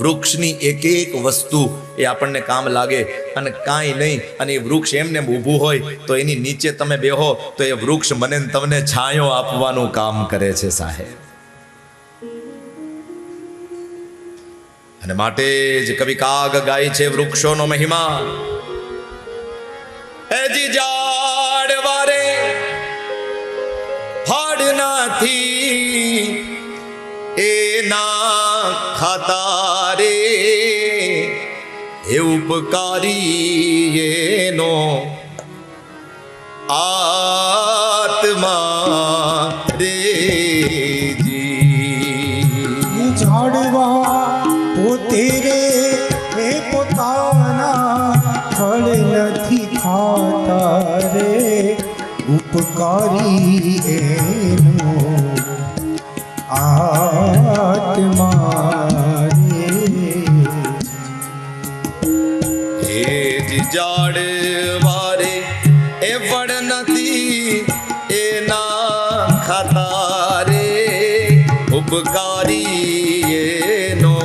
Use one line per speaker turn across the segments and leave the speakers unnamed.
વૃક્ષની એક એક વસ્તુ એ આપણને કામ લાગે અને કાંઈ નહીં, અને એ વૃક્ષ એમને ઊભું હોય તો એની નીચે તમે બેહો તો એ વૃક્ષ મને તમને છાંયો આપવાનું કામ કરે છે સાહેબ. અને માટે જ કવિ કાગ ગાય છે વૃક્ષોનો મહિમા. એજી ઝાડવા રે ફાડ નથી એના ખાતા રે, એ ઉપકારી એનો આત્મા રે જી.
ઝાડવા પોતે રે એ પોતાના ફળ નથી ખાતા રે, ઉપકારી એનો આત્મા રે.
એ ઝાડવા રે એ ફળ નથી એના ખાતા રે, ઉપકારી એનો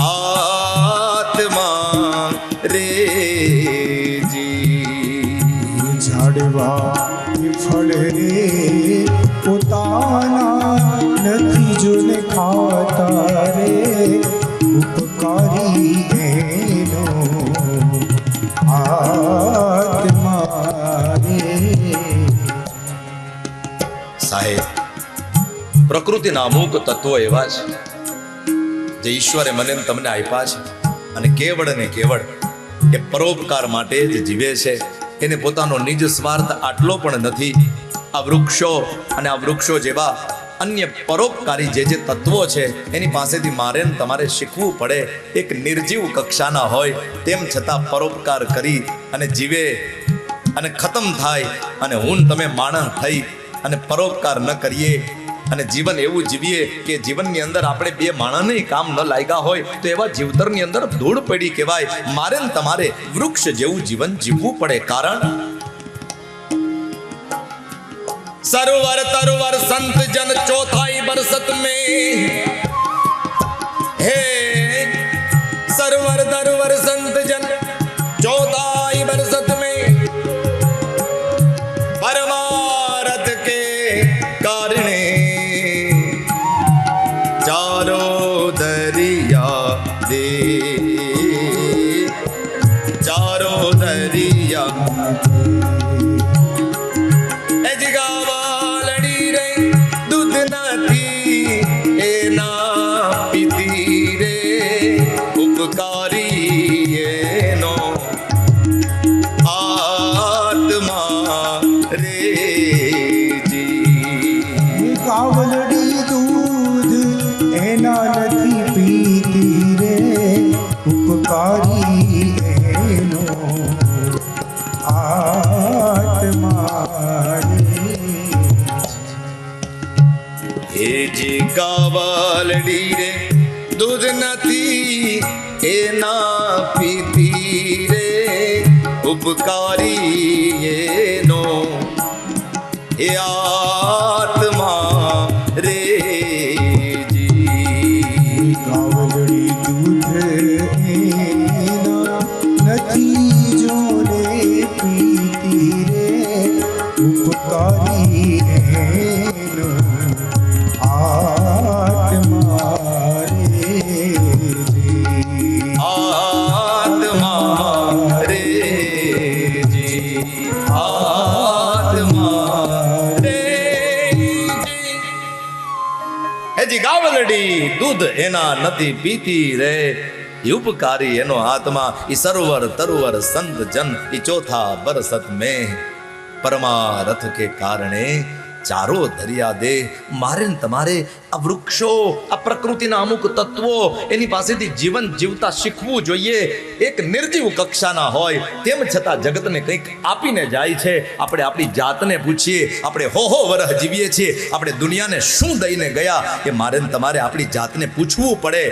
આત્મા રે જી.
ઝાડવા ફળ રે પોતાના નથી જોને ખાતા રે, ઉપકારી એનો આત્મા રે.
સાહેબ, પ્રકૃતિના અમુક તત્વો એવા છે જે ઈશ્વરે મને ને તમને આપ્યા છે, અને કેવળ ને કેવળ એ પરોપકાર માટે જ જીવે છે. એને પોતાનો નિજ સ્વાર્થ આટલો પણ નથી. આ વૃક્ષો અને આ વૃક્ષો જેવા અન્ય પરોપકારી જે તત્વો છે એની પાસેથી મારે ને તમારે શીખવું પડે. એક નિર્જીવ કક્ષાના હોય તેમ છતાં પરોપકાર કરી અને જીવે અને ખતમ થાય, અને હું તમે માણસ થઈ અને પરોપકાર ન કરીએ અને જીવન એવું જીવીએ કે જીવનની અંદર આપણે બે માણસને કામ ન લાગ્યા હોય તો એવા જીવતરની અંદર ધૂળ પડી કહેવાય. મારે ને તમારે વૃક્ષ જેવું જીવન જીવવું પડે. કારણ સરોવર તરોવર સંત જન ચોથાઈ બરસત में, हे सरोवर तरोवर संत जन चौथाई बरसत में, परमारथ के कारणे चारों दरिया दे, चारों दरिया એજગાવાલડી રે દૂધ નથી એના પીતી રે, ઉપકારી એનો આત્મા રે જી.
કાવલડી દૂધ એના નથી પીતી રે, ઉપકારી એનો આત્મા રે.
એ જે કાવલડી રે દૂધ નથી એના પીતી રે, ઉપકારી એનો એ આત્મા રે જી.
કાવલડી દૂધ એના નથી જોને પીતી રે, ઉપકારી એનો આત્મા રે જી.
આત્મા રે જી. આત્મા રે જી. હેજી ગાવલડી દૂધ એના નથી પીતી રે, ઉપકારી એનો આત્મા. ઈ સરોવર તરોવર સંત જન ઈ ચોથા બરસત में, પરમારથ કે કારણે ચારો દરિયા દે. મારે ને તમારે આ વૃક્ષો, આ પ્રકૃતિના અમુક તત્વો એની પાસેથી જીવન જીવતા શીખવું જોઈએ. એક નિર્જીવ કક્ષાના હોય તેમ છતાં જગતને કંઈક આપીને જાય છે. આપણે આપણી જાતને પૂછીએ, આપણે હો વરહ જીવીએ છીએ, આપણે દુનિયાને શું દઈને ગયા એ મારે ને તમારે આપણી જાતને પૂછવું પડે.